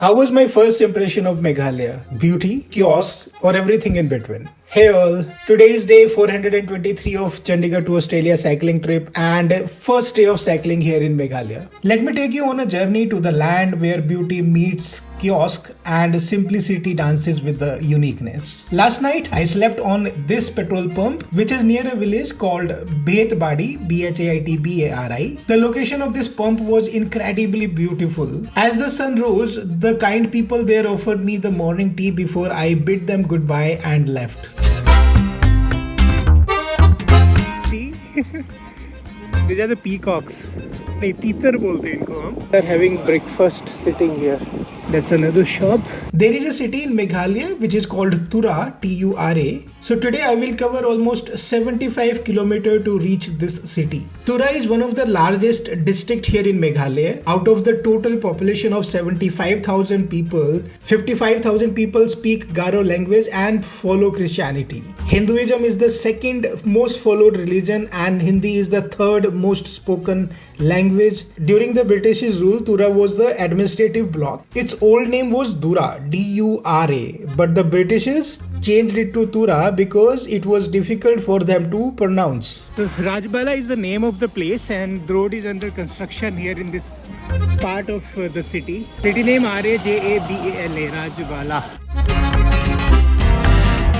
How was my first impression of Meghalaya? Beauty, chaos, or everything in between? Hey all, today is day 423 of Chandigarh to Australia cycling trip and first day of cycling here in Meghalaya. Let me take you on a journey to the land where beauty meets kiosk and simplicity dances with the uniqueness. Last night I slept on this petrol pump which is near a village called Bhatbari, Bhatbari. The location of this pump was incredibly beautiful. As the sun rose, the kind people there offered me the morning tea before I bid them goodbye and left. See? These are the peacocks. नहीं तीतर बोलते हैं इनको हम. They are having breakfast sitting here. That's another shop. There is a city in Meghalaya which is called Tura, Tura. So today I will cover almost 75 kilometers to reach this city. Tura is one of the largest district here in Meghalaya. Out of the total population of 75,000 people, 55,000 people speak Garo language and follow Christianity. Hinduism is the second most followed religion and Hindi is the third most spoken language. During the British rule, Tura was the administrative block. Its old name was Dura, D-U-R-A, but the Britishers changed it to Tura because it was difficult for them to pronounce. So Rajbala is the name of the place and the road is under construction here in this part of the city. City name R-A-J-A-B-A-L-A, Rajbala.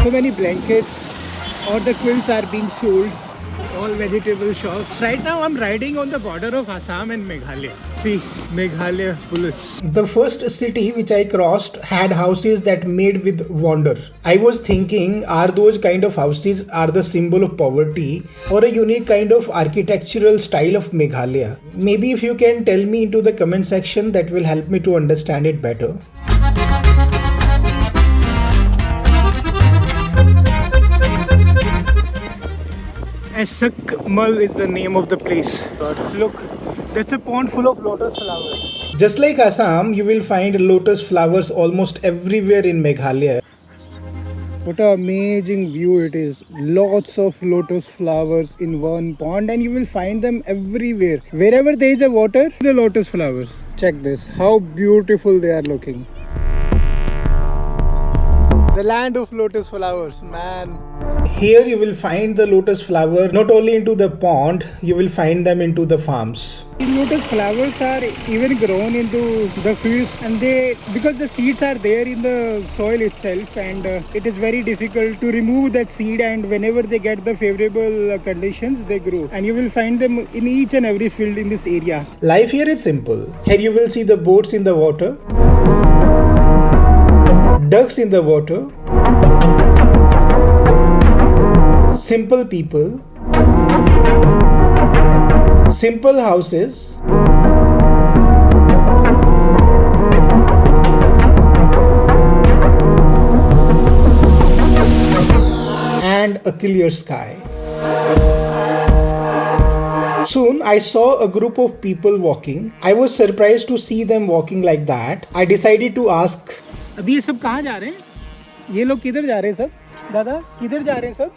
So many blankets or the quilts are being sold. All vegetable shops. Right now I'm riding on the border of Assam and Meghalaya. See, Meghalaya police. The first city which I crossed had houses that made with wonder. I was thinking, are those kind of houses are the symbol of poverty or a unique kind of architectural style of Meghalaya? Maybe if you can tell me into the comment section, that will help me to understand it better. Assam-Meghalaya is the name of the place. Look, that's a pond full of lotus flowers. Just like Assam, you will find lotus flowers almost everywhere in Meghalaya. What an amazing view it is. Lots of lotus flowers in one pond and you will find them everywhere. Wherever there is a water, the lotus flowers. Check this, how beautiful they are looking. The land of lotus flowers, man. Here you will find the lotus flower not only into the pond, you will find them into the farms. Lotus flowers are even grown into the fields and because the seeds are there in the soil itself and it is very difficult to remove that seed, and whenever they get the favorable conditions they grow and you will find them in each and every field in this area. Life here is simple. Here you will see the boats in the water, ducks in the water, simple people, simple houses, and a clear sky. Soon I saw a group of people walking. I was surprised to see them walking like that. I decided to ask, अभी ये सब कहाँ जा रहे हैं? ये लोग किधर जा रहे हैं सब? दादा, किधर जा रहे हैं सब?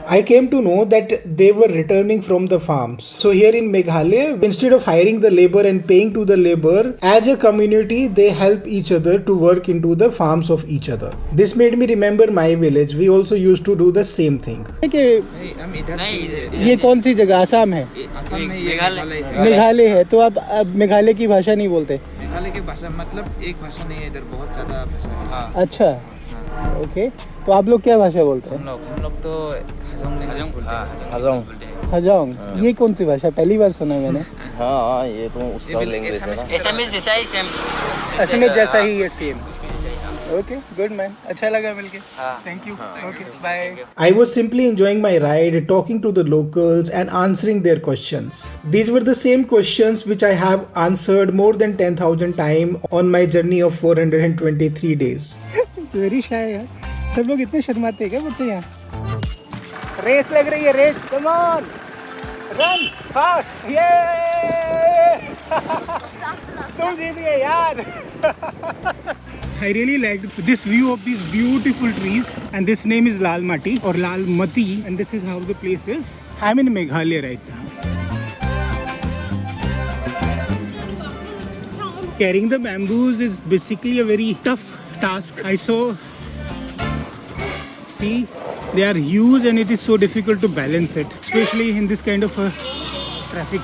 I came to know that they were returning from the farms. So here in Meghalaya, instead of hiring the labor and paying to the labor, as a community, they help each other to work into the farms of each other. This made me remember my village. We also used to do the same thing. ये कौन सी जगह? असम है? असम में मेघालय है. तो आप मेघालय की भाषा नहीं बोलते? मेघालय की भाषा मतलब एक भाषा नहीं है, इधर बहुत ज़्यादा भाषा है. अच्छा, ओके. तो आप लोग क्या भाषा बोलते हैं? हम लोग तो हजांग. ये कौन सी भाषा? पहली बार सुना मैंने. हाँ, ये तो उसका लैंग्वेज है. एसएमएस जैसा ही सेम. एसएमएस जैसा ही है सेम. Okay, good man. अच्छा लगा मिलके. Thank you. Okay, bye. I was simply enjoying my ride, talking to the locals and answering their questions. These were the same questions which I have answered more than 10,000 times on my journey of 423 days. Very shy यार. सब लोग इतने शर्माते हैं क्या बच्चे यहाँ? Race लग रही है, race. Come on, run fast. Yeah. तुम जीत गए यार. I really liked this view of these beautiful trees, and this name is Lal Mati or Lal Mati, and this is how the place is. I'm in Meghalaya right now. Carrying the bamboos is basically a very tough task. I saw, see, they are huge and it is so difficult to balance it, especially in this kind of a traffic.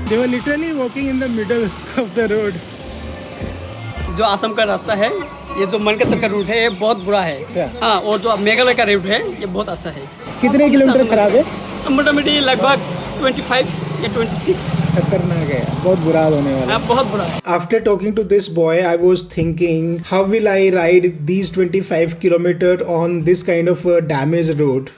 They were literally walking in the middle of the road. जो असम का रास्ता है, ये जो मनकसर का root है, ये बहुत बुरा है। हाँ, और जो मेघालय का रूट है, ये बहुत अच्छा है। कितने किलोमीटर खराब है? मोटामोटी लगभग 25 या 26। खतरनाक है, बहुत बुरा हाल होने वाला है। बहुत बुरा। After talking to this boy, I was thinking, how will I ride these 25 kilometer on this kind of a damaged road?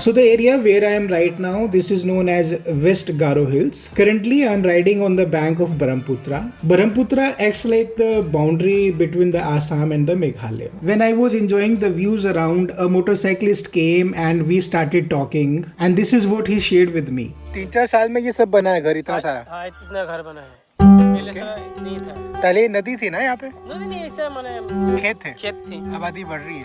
So the area where I am right now, this is known as West Garo Hills. Currently I am riding on the bank of Brahmaputra. Brahmaputra acts like the boundary between the Assam and the Meghalaya. When I was enjoying the views around, a motorcyclist came and we started talking, and this is what he shared with me. 3-4 साल में ये सब बना है घर इतना सारा? हाँ, इतना घर बना है। पहले से नहीं था। पहले नदी थी ना यहाँ पे? नदी नहीं, ऐसा माने खेत थे। खेत थी। आबादी बढ़ रही है।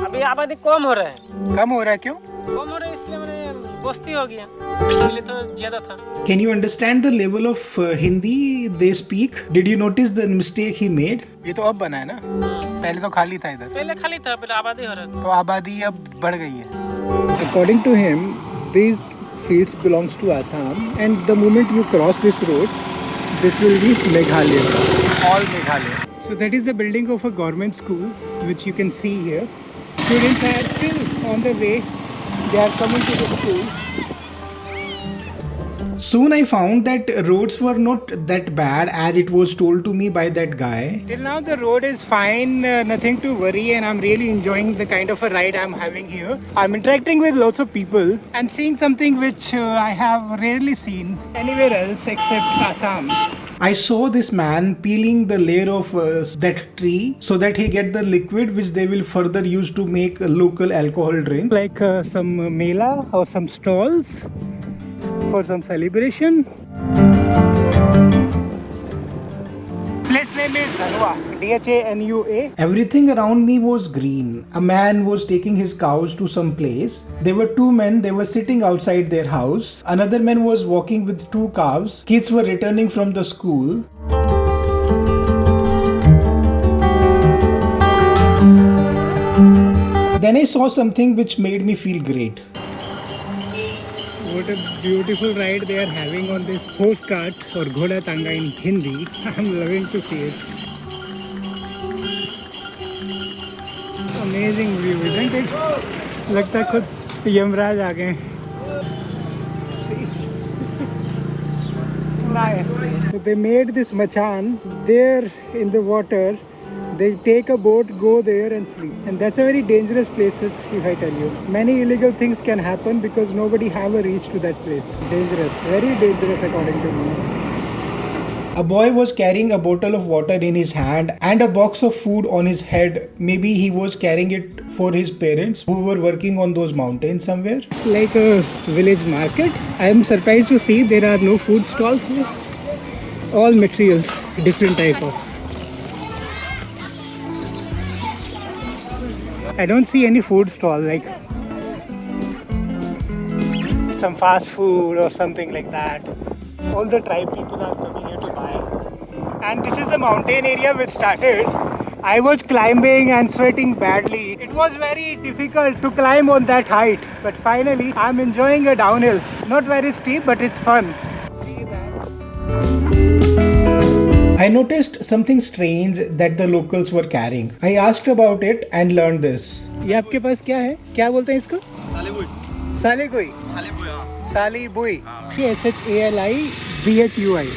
अभी आबादी कम हो रहा है। कम हो रहा है क्यों? कम हो रहा है इसलिए मैंने बस्ती हो गया। पहले तो ज्यादा था। Can you understand the level of Hindi they speak? Did you notice the mistake he made? ये तो अब बना है ना? पहले तो खाली था इधर। पहले खाली था, पहले आबादी हो रहा था। तो आबादी अब बढ़ गई है। According to him, these fields belongs to Assam, and the moment you cross this road, this will be Meghalaya. All Meghalaya. So that is the building of a government school, which you can see here. Students are still on the way. They are coming to the school. Soon I found that roads were not that bad as it was told to me by that guy. Till now the road is fine, nothing to worry, and I'm really enjoying the kind of a ride I'm having here. I'm interacting with lots of people and seeing something which I have rarely seen anywhere else except Assam. I saw this man peeling the layer of that tree so that he get the liquid which they will further use to make a local alcohol drink. Like some mela or some stalls for some celebration. Place name is Dhanua, Dhanua. Everything around me was green. A man was taking his cows to some place. There were 2 men, they were sitting outside their house. Another man was walking with 2 calves. Kids were returning from the school. Then I saw something which made me feel great. What a beautiful ride they are having on this horse cart or ghoda tanga in Hindi. I'm loving to see it. Amazing view, isn't it? लगता है खुद यमराज आ गए. See? Nice. So they made this machan there in the water. They take a boat, go there and sleep. And that's a very dangerous place, if I tell you. Many illegal things can happen because nobody have a reach to that place. Dangerous, very dangerous according to me. A boy was carrying a bottle of water in his hand and a box of food on his head. Maybe he was carrying it for his parents who were working on those mountains somewhere. It's like a village market. I am surprised to see there are no food stalls here. All materials, different type of. I don't see any food stall like some fast food or something like that. All the tribe people are coming here to buy. And this is the mountain area which started. I was climbing and sweating badly. It was very difficult to climb on that height. But finally, I'm enjoying a downhill. Not very steep, but it's fun. I noticed something strange that the locals were carrying. I asked about it and learned this. ये आपके पास क्या है? क्या बोलते हैं इसको? सालीबुई. सालीबुई. सालीबुई. सालीबुई. SHALIBHUI.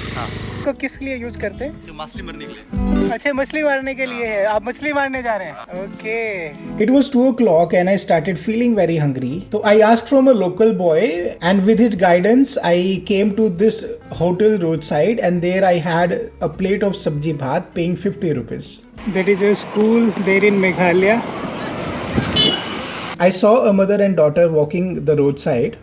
इसको किस लिए यूज करते हैं? जो मछली मारने के लिए. अच्छा, मछली मारने के लिए है. आप मछली मारने जा रहे हैं? Okay. It was 2 o'clock and I started feeling very hungry. So I asked from a local boy, and with his guidance I came to this hotel roadside, and there I had a plate of Saji Bhat paying 50 rupees. That is a school there in Meghalaya. I saw a mother and daughter walking the roadside.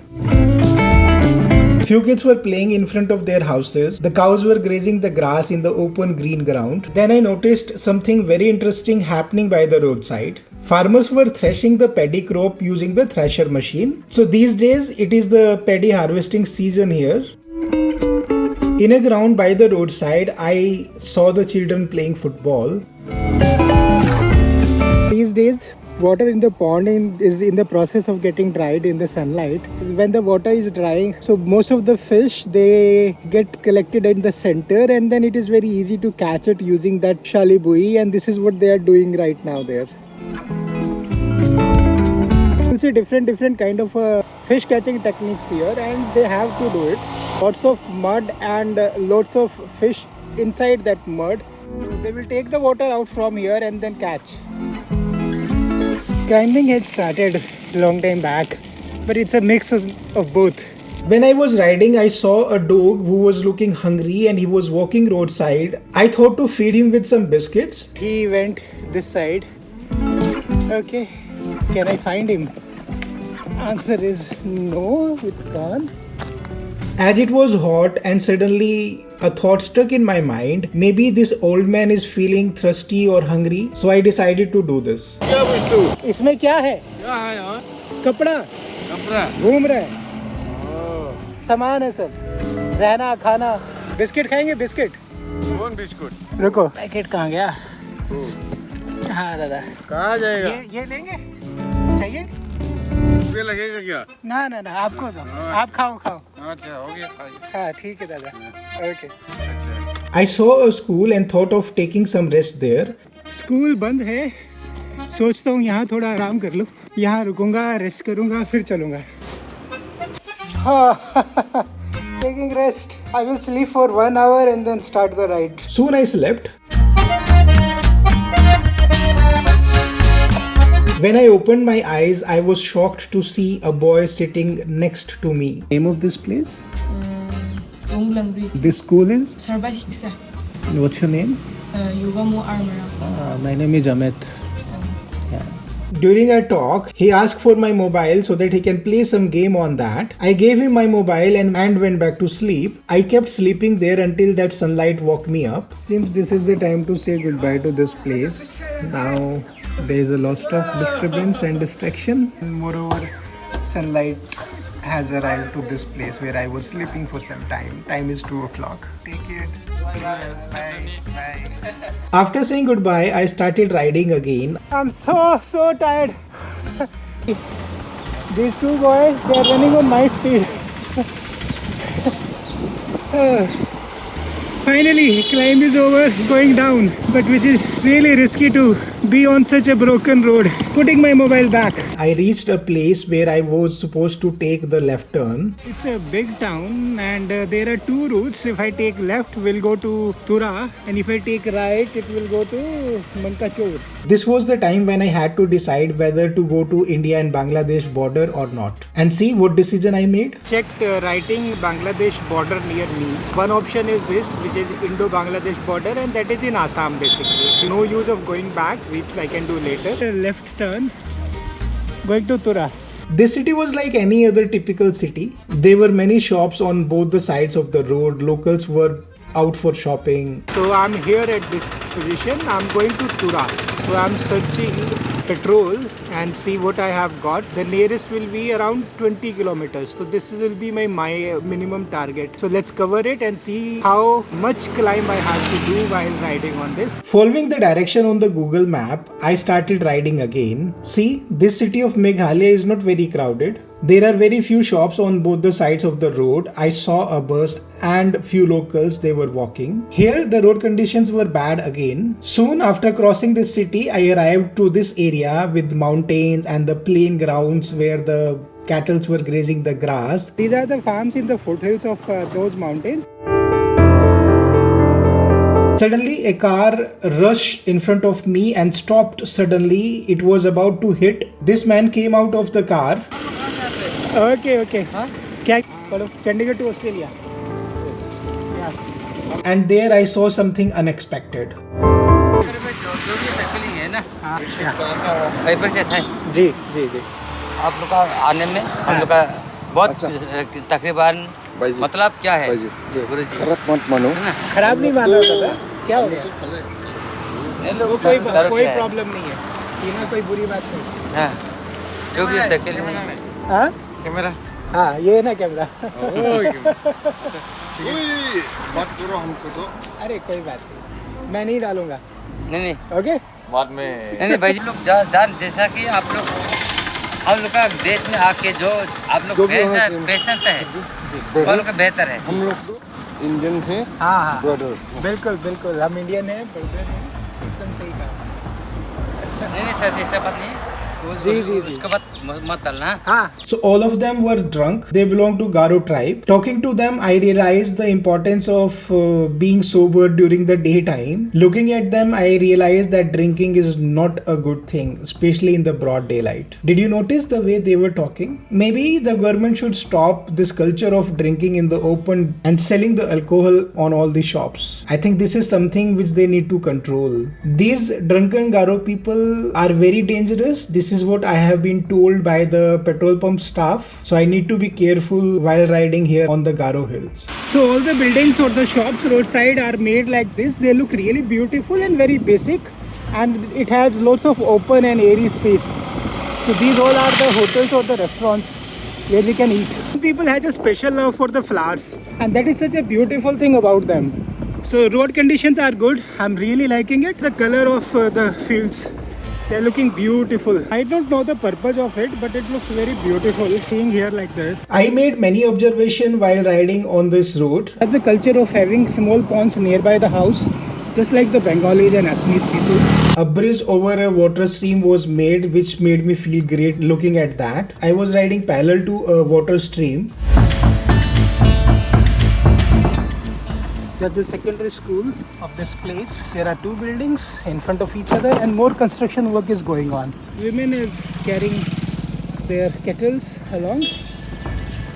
Few kids were playing in front of their houses. The cows were grazing the grass in the open green ground. Then I noticed something very interesting happening by the roadside. Farmers were threshing the paddy crop using the thresher machine. So these days it is the paddy harvesting season here. In a ground by the roadside, I saw the children playing football. These days, water in the pond is in the process of getting dried in the sunlight. When the water is drying, so most of the fish, they get collected in the center, and then it is very easy to catch it using that shali buoy, and this is what they are doing right now there. You'll see different kind of fish catching techniques here, and they have to do it. Lots of mud and lots of fish inside that mud. So they will take the water out from here and then catch. Climbing had started a long time back, but it's a mix of both. When I was riding, I saw a dog who was looking hungry and he was walking roadside. I thought to feed him with some biscuits. He went this side. Okay, can I find him? Answer is no, it's gone. As it was hot and suddenly a thought struck in my mind, maybe this old man is feeling thirsty or hungry, so I decided to do this. क्या बुझलू? इसमें क्या है? क्या है यार? कपड़ा कपड़ा घूम रहा है, सामान है सब, रहना खाना। बिस्किट खाएंगे? बिस्किट? कौन बिस्कुट? रुको, पैकेट कहाँ गया? हाँ दादा, कहाँ जाएगा? ये लेंगे? चाहिए? ये लगेगा क्या? ना आपको दो, आप खाओ। अच्छा हो गया हाँ ठीक है दादा, okay. I saw a school and thought of taking some rest there. School बंद है, सोचता हूँ यहाँ थोड़ा आराम कर लो, यहाँ रुकूंगा, रेस्ट करूँगा, फिर चलूँगा। Taking rest. I will sleep for 1 hour and then start the ride. Soon I slept. When I opened my eyes, I was shocked to see a boy sitting next to me. Name of this place? This school is? Sarba Shiksa. What's your name? Yugamu Armara. My name is Amit. Yeah. During our talk, he asked for my mobile so that he can play some game on that. I gave him my mobile and went back to sleep. I kept sleeping there until that sunlight woke me up. Seems this is the time to say goodbye to this place. Now there is a lot of disturbance and distraction. Moreover, sunlight has arrived to this place where I was sleeping for some time. Time is 2 o'clock. Take it. Bye. After saying goodbye, I started riding again. I'm so tired. These two boys, they are running on my speed. Finally, climb is over, going down, but which is really risky to be on such a broken road. Putting my mobile back. I reached a place where I was supposed to take the left turn. It's a big town and there are 2 routes. If I take left, we'll go to Tura, and if I take right, it will go to Mankachur. This was the time when I had to decide whether to go to India and Bangladesh border or not. And see what decision I made. Checked writing Bangladesh border near me. One option is this, which is Indo-Bangladesh border, and that is in Assam basically. No use of going back, which I can do later. A left turn, going to Tura. This city was like any other typical city. There were many shops on both the sides of the road. Locals were out for shopping. So I'm here at this position. I'm going to Tura. So I'm searching petrol and see what I have got. The nearest will be around 20 kilometers. So this will be my minimum target. So let's cover it and see how much climb I have to do while riding on this. Following the direction on the Google map, I started riding again. See, this city of Meghalaya is not very crowded. There are very few shops on both the sides of the road. I saw a bus and few locals, they were walking. Here the road conditions were bad again. Soon after crossing this city, I arrived to this area with mountains and the plain grounds where the cattle were grazing the grass. These are the farms in the foothills of those mountains. Suddenly a car rushed in front of me and stopped suddenly. It was about to hit. This man came out of the car. Okay. क्या Chandigarh to Australia. And there I saw something unexpected. जी आप लोग का आने में हम लोग का बहुत तकरीबन बाईजी मतलब क्या है बाईजी गुरु जी? खराब मत मानो है ना? खराब नहीं माना दादा, क्या हो गया? नहीं वो लोग कोई करो कोई क्या है? प्रॉब्लम नहीं है, ये ना कोई बुरी बात नहीं। हाँ, जो भी शक्ल नहीं। हाँ कैमरा हाँ, ये है ना कैमरा। मत करो हमको तो अरे कोई बात नहीं, मैं नहीं डालूंगा। नहीं ओके बाद में नहीं भाई जी लोग जान जैसा कि आप लोग हम लोग का देश में आके जो आप जो लोग भी होना चाहिए। पेशेंट है वो लोग का बेहतर है। हम लोग तो इंडियन है हाँ हाँ ब्रदर। बिल्कुल बिल्कुल, हम इंडियन हैं, ब्रदर हैं, एकदम सही कहा। नहीं सर ऐसा बात नहीं, जी। उसके बाद मत डालना। हाँ. So all of them were drunk. They belong to Garo tribe. Talking to them, I realized the importance of being sober during the daytime. Looking at them, I realized that drinking is not a good thing, especially in the broad daylight. Did you notice the way they were talking? Maybe the government should stop this culture of drinking in the open and selling the alcohol on all the shops. I think this is something which they need to control. These drunken Garo people are very dangerous. This is what I have been told by the petrol pump staff, so I need to be careful while riding here on the Garo Hills. So all the buildings or the shops roadside are made like this. They look really beautiful and very basic, and it has lots of open and airy space. So these all are the hotels or the restaurants where we can eat. People have a special love for the flowers, and that is such a beautiful thing about them. So road conditions are good. I'm really liking it. The color of the fields, they're looking beautiful. I don't know the purpose of it, but it looks very beautiful being here like this. I made many observations while riding on this road. That's the culture of having small ponds nearby the house, just like the Bengalis and Assamese people. A bridge over a water stream was made, which made me feel great looking at that. I was riding parallel to a water stream. That's the secondary school of this place. There are two buildings in front of each other, and more construction work is going on. Women is carrying their kettles along,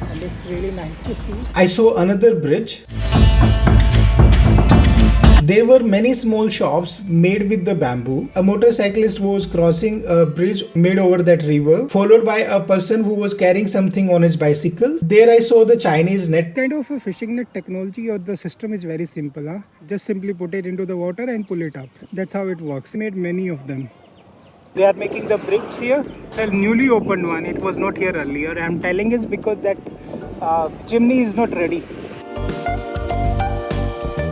and it's really nice to see. I saw another bridge. There were many small shops made with the bamboo. A motorcyclist was crossing a bridge made over that river, followed by a person who was carrying something on his bicycle. There I saw the Chinese net. Kind of a fishing net technology, or the system is very simple. Just simply put it into the water and pull it up. That's how it works. They made many of them. They are making the bridge here. It's a newly opened one. It was not here earlier. I'm telling it because that chimney is not ready.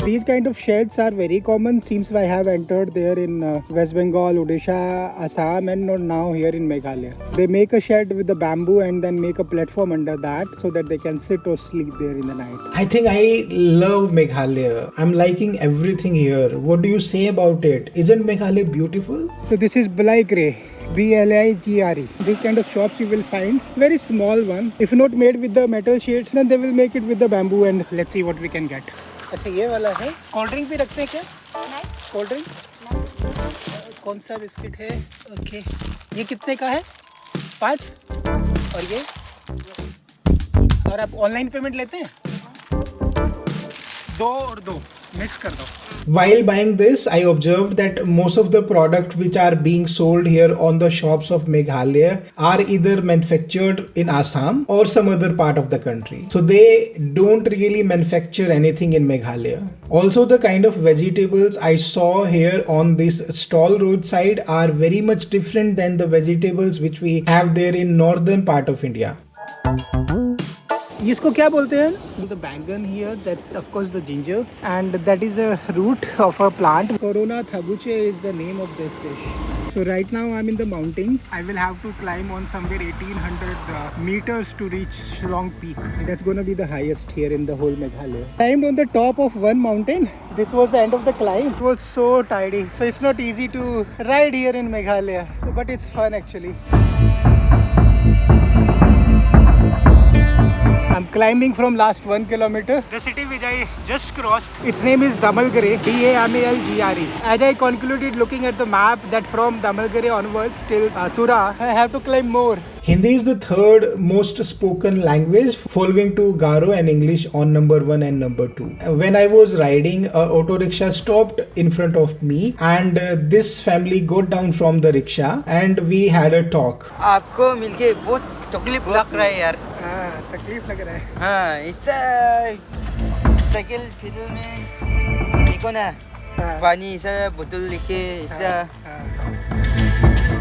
These kind of sheds are very common since I have entered there in West Bengal, Odisha, Assam, and not now here in Meghalaya. They make a shed with the bamboo and then make a platform under that so that they can sit or sleep there in the night. I think I love Meghalaya. I'm liking everything here. What do you say about it? Isn't Meghalaya beautiful? So this is Blaigre. Bligre. These kind of shops you will find. Very small one. If not made with the metal sheets, then they will make it with the bamboo, and let's see what we can get. अच्छा ये वाला है. Cold drink भी रखते हैं क्या? नहीं. Cold drink? कौन सा बिस्किट है? ओके. ये कितने का है? 5. और ये? और आप ऑनलाइन पेमेंट लेते हैं? 2 और 2 मिक्स कर दो. While buying this, I observed that most of the products which are being sold here on the shops of Meghalaya are either manufactured in Assam or some other part of the country. So they don't really manufacture anything in Meghalaya. Also, the kind of vegetables I saw here on this stall roadside are very much different than the vegetables which we have there in northern part of India. इसको क्या बोलते हैं? The bangan here, that's of course the ginger, and that is a root of a plant. Corona thabuche is the name of this dish. So right now I'm in the mountains. I will have to climb on somewhere 1800 meters to reach Shillong Peak. That's gonna be the highest here in the whole Meghalaya. Climbed on the top of one mountain. This was the end of the climb. It was so tidy. So it's not easy to ride here in Meghalaya, but it's fun actually. I'm climbing from last 1 kilometer. The city which I just crossed, its name is Damalgare, Damalgre. As I concluded looking at the map that from Damalgare onwards till Tura, I have to climb more. Hindi is the third most spoken language, following to Garo and English on number 1 and number 2. When I was riding, a auto rickshaw stopped in front of me, and this family got down from the rickshaw and we had a talk. आपको मिलके बहुत तकलीफ लग रहा है यार. तकलीफ लग रहा है। हाँ इससे साइकिल फिडल में देखो ना हाँ। पानी ऐसा बोतल लेके ऐसा हाँ।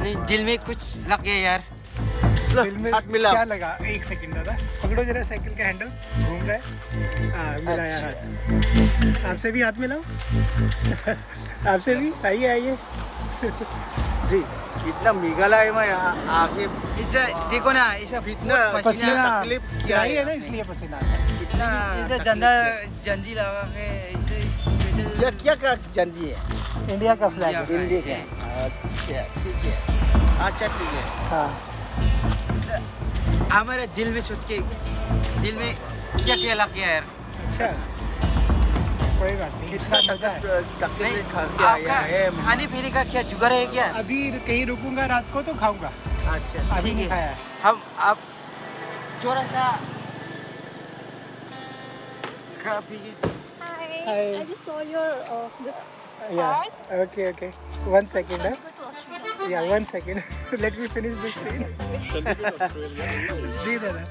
नहीं दिल में कुछ लग गया यार। दिल में हाथ मिला। क्या लगा? एक सेकंड दादा, पकड़ो जरा साइकिल का हैंडल, घूम रहा है। हाँ मिलाया हाथ। आपसे भी हाथ मिलाओ। आपसे भी, आइए आइए। जी इतना मेघालय में आके ऐसा देखो ना ऐसा इतना पसीना तकलीफ क्या नहीं है है? ना, इसलिए पसीना आता है। इतना ऐसा तकलीफ जंदा क्या है? जंजी लगा के ऐसे क्या क्या का जंजी है? इंडिया का फ्लैग है। इंडिया का। अच्छा ठीक है। अच्छा ठीक है। हाँ ऐसा हमारे दिल में सोच के दिल में क्या क्या लग गया यार। अच्छा, कोई बात नहीं, इसका मजा है। तकलीफ खा के आपका आया है। खाने पीने का क्या जुगाड़ है क्या? अभी कहीं रुकूंगा रात को तो खाऊंगा, अच्छा अभी ठीक नहीं है। खाया है। हम आप थोड़ा सा खा पी के Hi. I just saw your this Yeah. card. Okay, okay. 1 second. So you go to Australia. Yeah, 1 second. Let me finish this scene. जी दादा,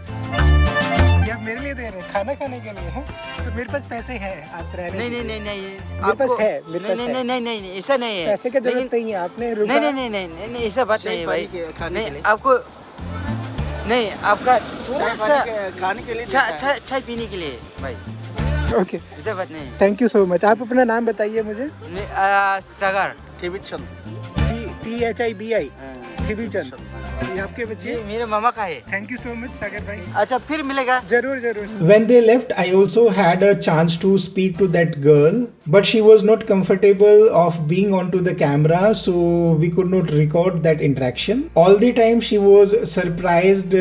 ये आप मेरे लिए दे रहे हैं खाना खाने के लिए हैं? तो मेरे पास पैसे हैं, आप रहने नहीं दीजिए। नहीं नहीं नहीं मेरे पास है, मेरे नहीं पास नहीं है। नहीं नहीं नहीं ऐसा नहीं है। पैसे की जरूरत लेकिन- नहीं है, आपने रुका। नहीं नहीं नहीं नहीं नहीं नहीं ऐसा बात नहीं है भाई। खाने के नहीं लिए। आपको नहीं आपका थोड़ा सा खाने के लिए चाय पीने के लिए भाई ओके, ऐसा बात नहीं है। Thank you so much. आप अपना नाम बताइए मुझे। सागर टिबिचन THIBI थिबिचंद, ये आपके बच्चे? ये मेरे मामा का है। थैंक यू सो मच सागर भाई। अच्छा फिर मिलेगा। जरूर जरूर। When they left, I also had a chance to speak to that girl, but she was not comfortable of being onto the camera, so we could not record that interaction. All the time she was surprised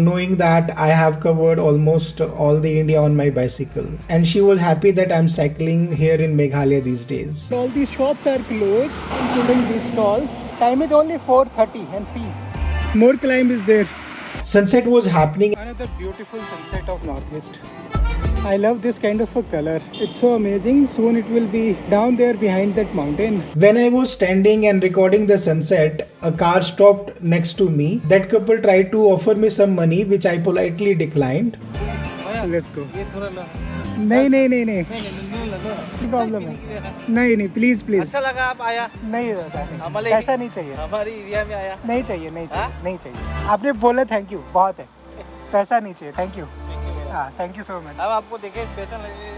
knowing that I have covered almost all the India on my bicycle, and she was happy that I'm cycling here in Meghalaya these days. All these shops are closed, including these stalls. Time is only 4:30, and see, more climb is there. Sunset was happening. Another beautiful sunset of Northeast. I love this kind of a color. It's so amazing. Soon it will be down there behind that mountain. When I was standing and recording the sunset, a car stopped next to me. That couple tried to offer me some money, which I politely declined. Let's go. नहीं नहीं नहीं नहीं, problem है। नहीं नहीं, please please. अच्छा लगा आप आया। नहीं दादा, हमारे पैसा नहीं चाहिए। हमारी एरिया में आया। नहीं चाहिए, नहीं चाहिए, नहीं चाहिए। आपने बोला थैंक यू, बहुत है। पैसा नहीं चाहिए, थैंक यू। हाँ, थैंक यू सो मच। अब आपको देखे स्पेशल लगे।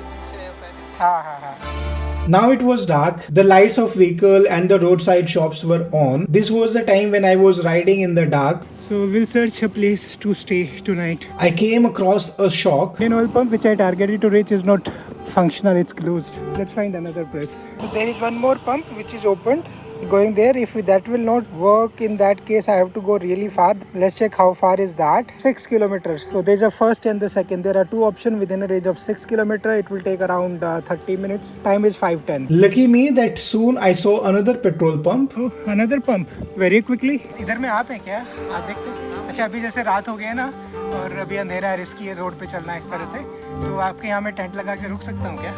हाँ हाँ हाँ। Now it was dark, the lights of vehicle and the roadside shops were on. This was the time when I was riding in the dark. So we'll search a place to stay tonight. I came across a shop. Main oil pump which I targeted to reach is not functional, it's closed. Let's find another place. So there is one more pump which is opened. Going there, if that will not work, in that case I have to go really far. Let's check how far is that. 6 kilometers. So there's a first and the second. There are two options within a range of 6 kilometers. It will take around 30 minutes. Time is 5:10. Lucky me that soon I saw another petrol pump. Oh, another pump. Very quickly. इधर में आप हैं क्या? आप देखते हैं? अच्छा, अभी जैसे रात हो गया ना और अभी अंधेरा है, रिस्की है रोड पे चलना इस तरह से, तो आपके यहाँ में टेंट लगा के रुक सकता हूँ क्या?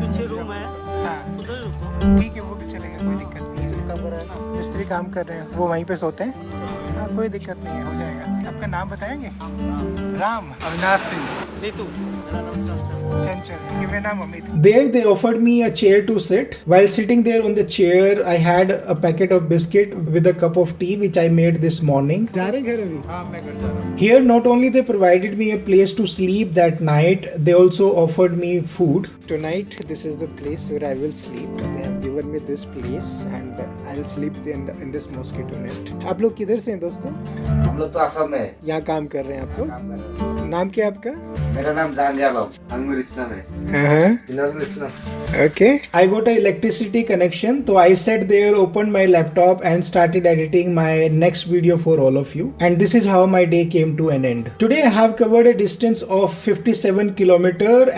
पीछे रूम है, हाँ उधर रुको। ठीक है, वो भी चलेगा, कोई दिक्कत नहीं है। मिस्त्री काम कर रहे हैं, वो वहीं पे सोते हैं। हाँ, कोई दिक्कत नहीं है, हो जाएगा। आपका नाम बताएंगे? राम, अविनाश सिंह, नीतू, चंचल, ये मेरा नाम Amit. There they offered me a chair to sit. While sitting there on the chair, I had a packet of biscuit with a cup of tea which I made this morning. जा रहे घर अभी? हाँ मैं घर जा रहा हूँ। Here not only they provided me a place to sleep that night, they also offered me food. Tonight, this is the place where I will sleep. They have given me this place and I'll sleep in this mosquito net. आप लोग किधर से हैं दोस्तों? हम लोग तो असम में यहाँ काम कर रहे हैं आप लोग? नाम क्या है आपका? मेरा नाम जान अंगूर इस्लाम है। इनाजुल इस्लाम। Okay. I got an electricity connection, so I sat there, opened my laptop and started editing my next video for all of you. And this is how my day came to an end. Today I have covered a distance of 57 km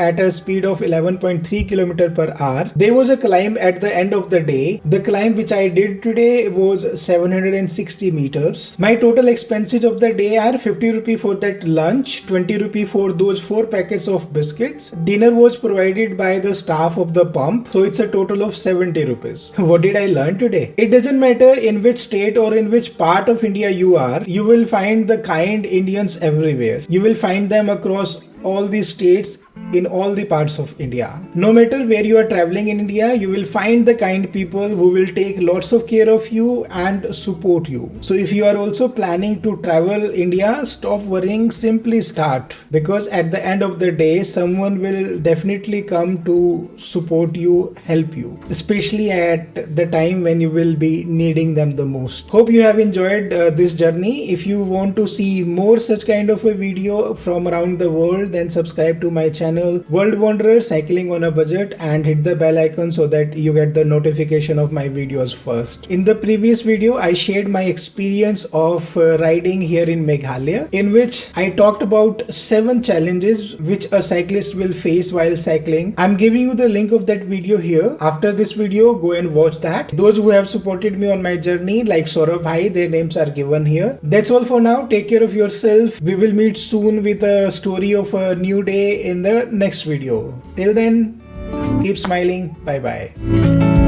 at a speed of 11.3 km per hour. There was a climb at the end of the day. The climb which I did today was 760 meters. My total expenses of the day are 50 rupee for that lunch, 20 rupee for those 4 packets of biscuits. Dinner was provided by the staff of the pump, so it's a total of 70 rupees. What did I learn today? It doesn't matter in which state or in which part of India you are, you will find the kind Indians everywhere. You will find them across all the states, in all the parts of India. No matter where you are traveling in India, you will find the kind people who will take lots of care of you and support you. So if you are also planning to travel India, stop worrying, simply start, because at the end of the day, someone will definitely come to support you, help you, especially at the time when you will be needing them the most. Hope you have enjoyed this journey. If you want to see more such kind of a video from around the world, then subscribe to my channel World Wanderer Cycling on a Budget and hit the bell icon so that you get the notification of my videos first. In the previous video, I shared my experience of riding here in Meghalaya, in which I talked about 7 challenges which a cyclist will face while cycling. I'm giving you the link of that video here. After this video, go and watch that. Those who have supported me on my journey, like Saurabh Bhai, their names are given here. That's all for now. Take care of yourself. We will meet soon with a story of a new day in the next video. Till then, keep smiling. Bye bye.